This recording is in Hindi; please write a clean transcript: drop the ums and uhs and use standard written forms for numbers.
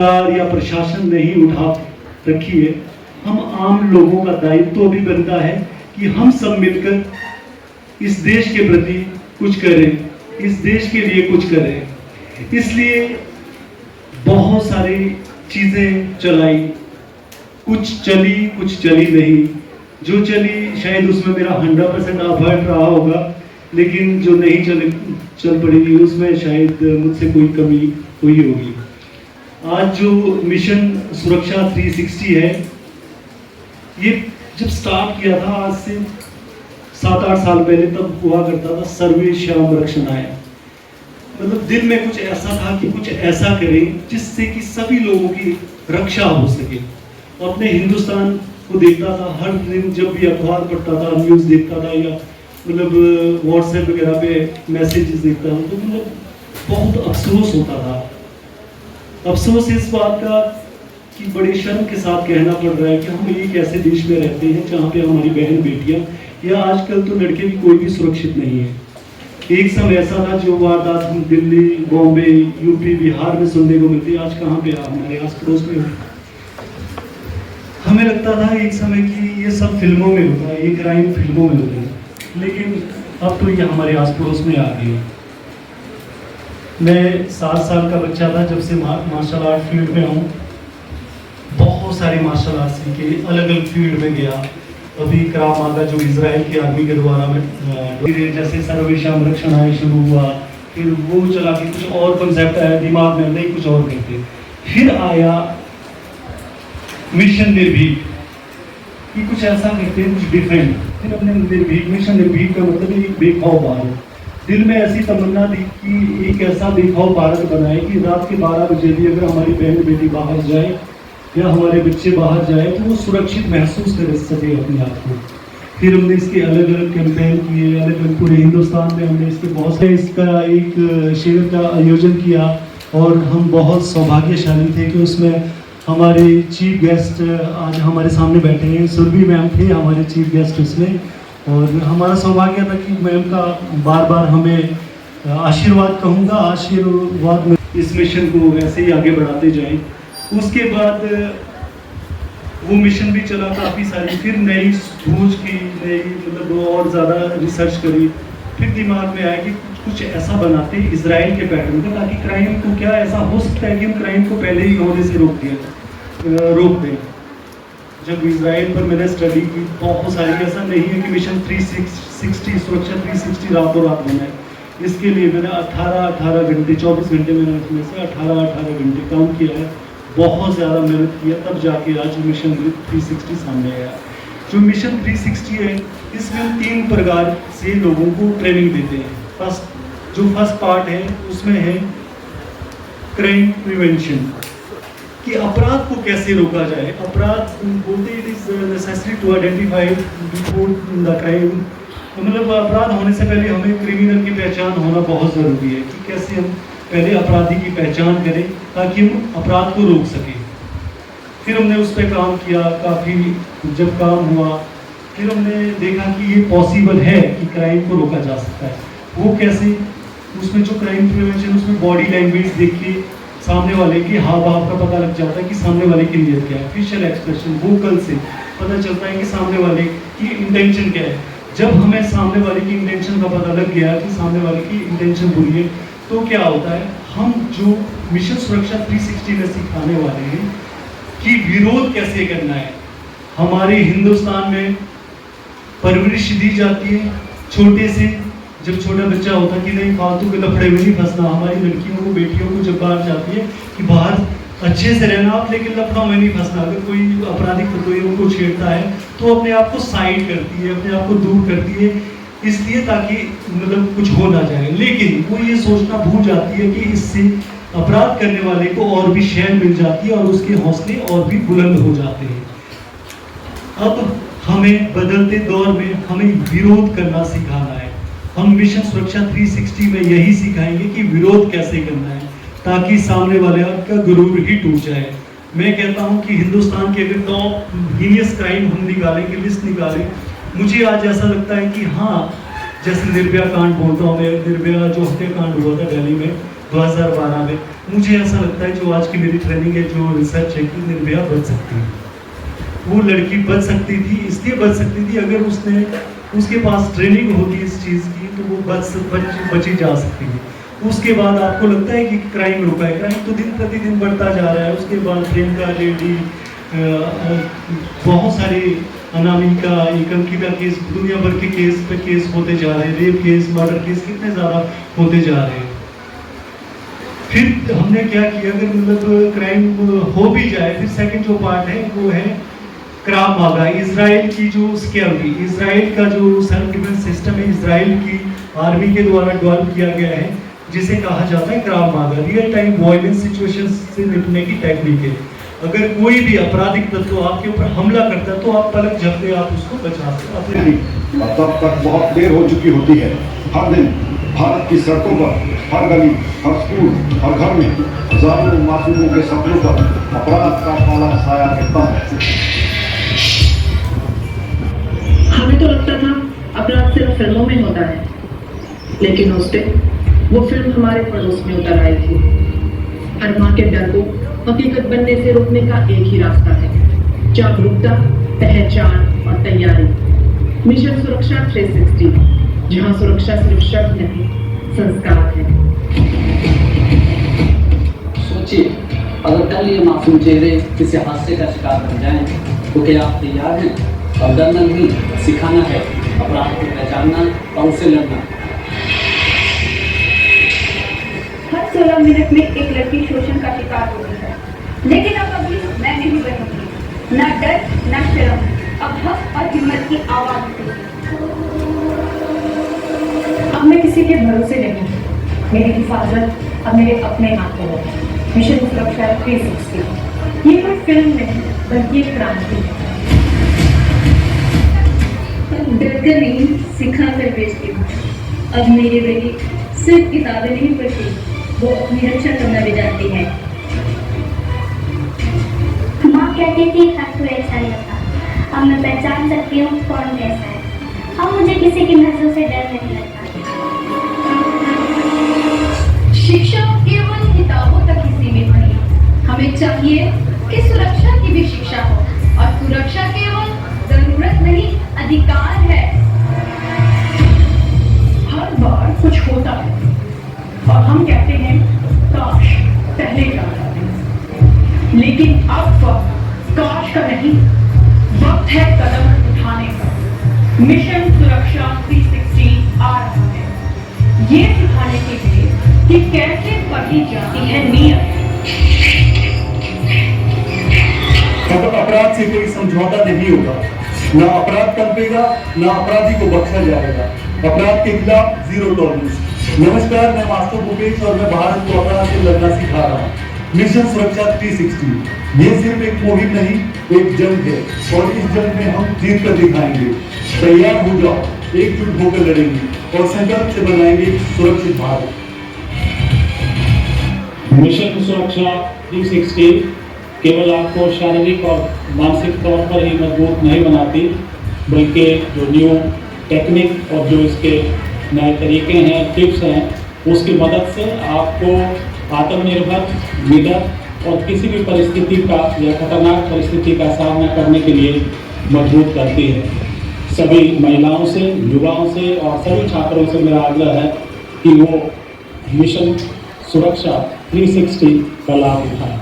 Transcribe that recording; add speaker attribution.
Speaker 1: सरकार या प्रशासन ने ही उठा रखी है। हम आम लोगों का दायित्व तो भी बनता है कि हम सब मिलकर इस देश के प्रति कुछ करें, इस देश के लिए कुछ करें। इसलिए बहुत सारी चीजें चलाई, कुछ चली नहीं। जो चली शायद उसमें मेरा 100% एफर्ट रहा होगा, लेकिन जो नहीं चल पड़ेगी उसमें शायद मुझसे कोई कमी हुई होगी। आज जो मिशन सुरक्षा 360 है, ये जब स्टार्ट किया था आज से 7-8 साल पहले, तब हुआ करता था सर्वेश्याम रक्षणाय। मतलब दिल में कुछ ऐसा था कि कुछ ऐसा करें जिससे कि सभी लोगों की रक्षा हो सके। और अपने हिंदुस्तान को देखता था, हर दिन जब भी अखबार पढ़ता था, न्यूज़ देखता था, या मतलब व्हाट्सएप वगैरह पे मैसेजेस देखता था, तो मतलब बहुत अफसोस होता था। अफसोस इस बात का कि बड़े शर्म के साथ कहना पड़ रहा है कि हम एक ऐसे देश में रहते हैं जहाँ पे हमारी बहन बेटियाँ या आजकल तो लड़के भी कोई भी सुरक्षित नहीं है। एक समय ऐसा था जो वारदात हम दिल्ली, बॉम्बे, यूपी, बिहार में सुनने को मिलती, आज कहाँ पे हमारे आस पड़ोस में। हमें लगता था एक समय कि ये सब फिल्मों में होता है, ये क्राइम फिल्मों में होता है, लेकिन अब तो ये हमारे आस पड़ोस में आ गई है। मैं 7 साल का बच्चा था जब से मार्शल आर्ट फील्ड में हूँ। बहुत सारे मार्शल आर्ट सीखे, अलग अलग फील्ड में गया। अभी कराव मागा जो इजराइल की आर्मी के द्वारा में जैसे सर्वेश्याम रक्षणाय शुरू हुआ, फिर वो चला के कुछ और कंसेप्ट आया दिमाग में, नहीं कुछ और करते। फिर आया मिशन निर्भीक कि कुछ ऐसा करते हैं, कुछ डिफरेंट। फिर अपने निर्भीक, मिशन निर्भीक का मतलब एक बेखौफ भारत। दिल में ऐसी तमन्ना थी कि एक ऐसा बेखौफ भारत बनाए कि रात के 12 बजे भी अगर हमारी बहन बेटी बाहर जाए या हमारे बच्चे बाहर जाए तो वो सुरक्षित महसूस कर सके अपने आप को। फिर हमने इसके अलग अलग कैंपेन किए, अलग अलग पूरे हिंदुस्तान में हमने इसके बहुत से इसका एक शिविर का आयोजन किया। और हम बहुत सौभाग्यशाली थे कि उसमें हमारे चीफ गेस्ट आज हमारे सामने बैठे हैं, सुरभि मैम थे हमारे चीफ गेस्ट उसमें। और हमारा सौभाग्य था कि मैम का बार बार हमें आशीर्वाद कहूँगा, आशीर्वाद में इस मिशन को वैसे ही आगे बढ़ाते जाएं। उसके बाद वो मिशन भी चला काफ़ी सारी, फिर नई खोज की, नई मतलब और ज़्यादा रिसर्च करी। फिर दिमाग में आया कि कुछ ऐसा बनाते हैं इजराइल के पैटर्न का, ताकि क्राइम को क्या ऐसा हो सकता है कि हम क्राइम को पहले ही होने से रोक दें। जब इजराइल पर मैंने स्टडी की, बहुत सारी, ऐसा नहीं है कि मिशन 360 सुरक्षा 360 रातों रात बना है। इसके लिए मैंने 18 घंटे, 24 घंटे मैंने उसमें से 18 घंटे काम किया है। बहुत ज़्यादा मेहनत किया, तब जाके आज मिशन 360 सामने आया। जो मिशन 360 है, इसमें हम 3 प्रकार से लोगों को ट्रेनिंग देते हैं। फर्स्ट पार्ट है, उसमें है क्राइम प्रिवेंशन, कि अपराध को कैसे रोका जाए। अपराध बोलते it is necessary to identify before the crime. मतलब अपराध होने से पहले हमें क्रिमिनल की पहचान होना बहुत ज़रूरी है, कि कैसे हम पहले अपराधी की पहचान करें ताकि हम अपराध को रोक सकें। फिर हमने उस पर काम किया काफ़ी। जब काम हुआ फिर हमने देखा कि ये पॉसिबल है कि क्राइम को रोका जा सकता है। वो कैसे? उसमें जो क्राइम प्रिवेंशन, उसमें बॉडी लैंग्वेज देख के सामने वाले के हाव भाव का पता लग जाता है कि सामने वाले की नीयत क्या है। फेशियल एक्सप्रेशन, वोकल से पता चलता है कि सामने वाले की इंटेंशन क्या है। जब हमें सामने वाले की इंटेंशन का पता लग गया कि सामने वाले की इंटेंशन बुरी है, तो क्या होता है, हम जो मिशन सुरक्षा 360 में सिखाने वाले हैं कि विरोध कैसे करना है। हमारे हिंदुस्तान में परवरिश दी जाती है छोटे से, जब छोटा बच्चा होता है कि नहीं फालतू के लफड़े में नहीं फंसना। हमारी लड़कियों को, बेटियों को जब बाहर जाती है कि बाहर अच्छे से रहना आप, लेकिन लफड़ों में नहीं फंसना। अगर कोई आपराधिक तत्व उनको छेड़ता है तो अपने आप को साइड करती है, अपने आप को दूर करती है, इसलिए ताकि मतलब कुछ हो ना जाए। लेकिन वो ये सोचना भूल जाती है कि इससे अपराध करने वाले को और भी शैल मिल जाती है और उसके हौसले और भी बुलंद हो जाते हैं। अब हमें बदलते दौर में हमें विरोध करना सिखाना है। हम मिशन सुरक्षा 360 में यही सिखाएंगे कि विरोध कैसे करना है, ताकि सामने वाले का गुरूर ही टूट जाए। मैं कहता हूं कि हिंदुस्तान के अगर टॉप हीनियस क्राइम हम निकालेंगे, लिस्ट निकालें, मुझे आज ऐसा लगता है कि हाँ, जैसे निर्भया कांड बोलता हूँ मैं, निर्भया जो हत्याकांड हुआ था दिल्ली में, 2012 में। मुझे ऐसा लगता है जो आज की मेरी ट्रेनिंग है, जो रिसर्च है, कि निर्भया बच सकती है। वो लड़की बच सकती थी, इसलिए बच सकती थी अगर उसके पास ट्रेनिंग होती इस चीज़ की, तो वो बची जा सकती है। उसके बाद आपको लगता है कि क्राइम रुका है? क्राइम तो दिन प्रतिदिन बढ़ता जा रहा है। उसके बाद प्रियंका रेड्डी, बहुत सारे अनामिका, अंकिता केस, दुनिया भर के केस होते जा रहे हैं, रेप केस, मर्डर केस कितने ज़्यादा होते जा रहे हैं। फिर हमने क्या किया, अगर मतलब क्राइम हो भी जाए, फिर सेकंड जो पार्ट है वो है क्राव मागा, इजराइल की जो सिक्योरिटी, इजराइल का जो सेल्फ डिफेंस सिस्टम है, इजराइल की आर्मी के द्वारा डेवलप किया गया है, जिसे कहा जाता है क्राव मागा, रियल टाइम वायलेंस सिचुएशन से निपटने की टेक्निक है। अगर कोई भी आपराधिक तत्व आपके ऊपर हमला करता है तो आप पलक झपके आप उसको बचा सकते हैं।
Speaker 2: तब तक बहुत देर हो चुकी होती है। हर दिन भारत की सड़कों पर, हर गली, हर स्कूल, हर घर में हजारों मासूमों के सपनों पर अपराध का काला साया गिरता है।
Speaker 3: हमें तो लगता था अपराध सिर्फ फिल्मों में होता है, लेकिन उस दिन वो फिल्म हमारे पड़ोस में उतर आई थी। हर माँ के डर को हकीकत बनने से रोकने का एक ही रास्ता है, जागरूकता, पहचान और तैयारी। मिशन सुरक्षा 360, जहाँ सुरक्षा सिर्फ शब्द नहीं, संस्कार है।
Speaker 4: सोचिए, अगर कल ये मासूम चेहरे किसी हादसे का शिकार बन जाएं, तो क्या आप तैयार हैं? और डरना नहीं, सिखाना है अपराध को पहचानना और उसे लड़ना।
Speaker 5: हर 16 मिनट में एक लड़की शोषण का शिकार होती है, लेकिन अब अभी मैं नहीं बचूंगी। ना डर, ना शर्म, अब हक और हिम्मत की आवाज उठेगी।
Speaker 3: अब मैं किसी के भरोसे नहीं, मेरी हिफाजत अब मेरे अपने हाथों में है। मिशन सुरक्षा 360 ये कोई फिल्म नहीं, बल्कि एक क्रांति है।
Speaker 5: डरकर नहीं, सिखाकर बेचती हूँ। अब मेरी बेटी सिर्फ किताबें नहीं पढ़ती, वो अपनी रक्षा करना भी जानती है।
Speaker 6: माँ कहती थी हर कोई अच्छा नहीं होता, अब मैं पहचान सकती हूँ कौन कैसा है। अब मुझे किसी की नजरों से डर नहीं लगता।
Speaker 5: शिक्षा केवल किताबों तक ही सीमित नहीं, हमें चाहिए कि सुरक्षा की भी शिक्षा हो, और सुरक्षा केवल जरूरत नहीं, अधिकार है।
Speaker 3: हर बार कुछ होता है और हम कहते हैं काश पहले जाना था, लेकिन अब वक्त काश का नहीं, वक्त है कदम उठाने का। मिशन सुरक्षा 360 आ रहा है, ये सिखाने के लिए कि कैसे पढ़ी जाती है नियत।
Speaker 1: अब अपराध से कोई समझौता नहीं होगा, ना अपराध कल्पेगा, ना अपराधी को बख्शा जाएगा। अपराध के खिलाफ जीरो टॉलरेंस। नमस्कार, मैं मास्टर भूपेश और मैं भारत को अपराध से लड़ना सिखा रहा हूँ। मिशन सुरक्षा 360 ये सिर्फ एक मुहिम नहीं, एक जंग है, और इस जंग में हम जीत कर दिखाएंगे। तैयार हो जाओ, एकजुट होकर लड़ेंगे और संकल्प से बनाएंगे सुरक्षित भारत।
Speaker 7: मिशन सुरक्षा 360 केवल आपको शारीरिक और मानसिक तौर पर ही मजबूत नहीं बनाती, बल्कि जो न्यू टेक्निक और जो इसके नए तरीके हैं, टिप्स हैं, उसकी मदद से आपको आत्मनिर्भर, निडर और किसी भी परिस्थिति का या खतरनाक परिस्थिति का सामना करने के लिए मजबूत करती है। सभी महिलाओं से, युवाओं से और सभी छात्रों से मेरा आग्रह है कि वो मिशन सुरक्षा 360 का लाभ उठाएं।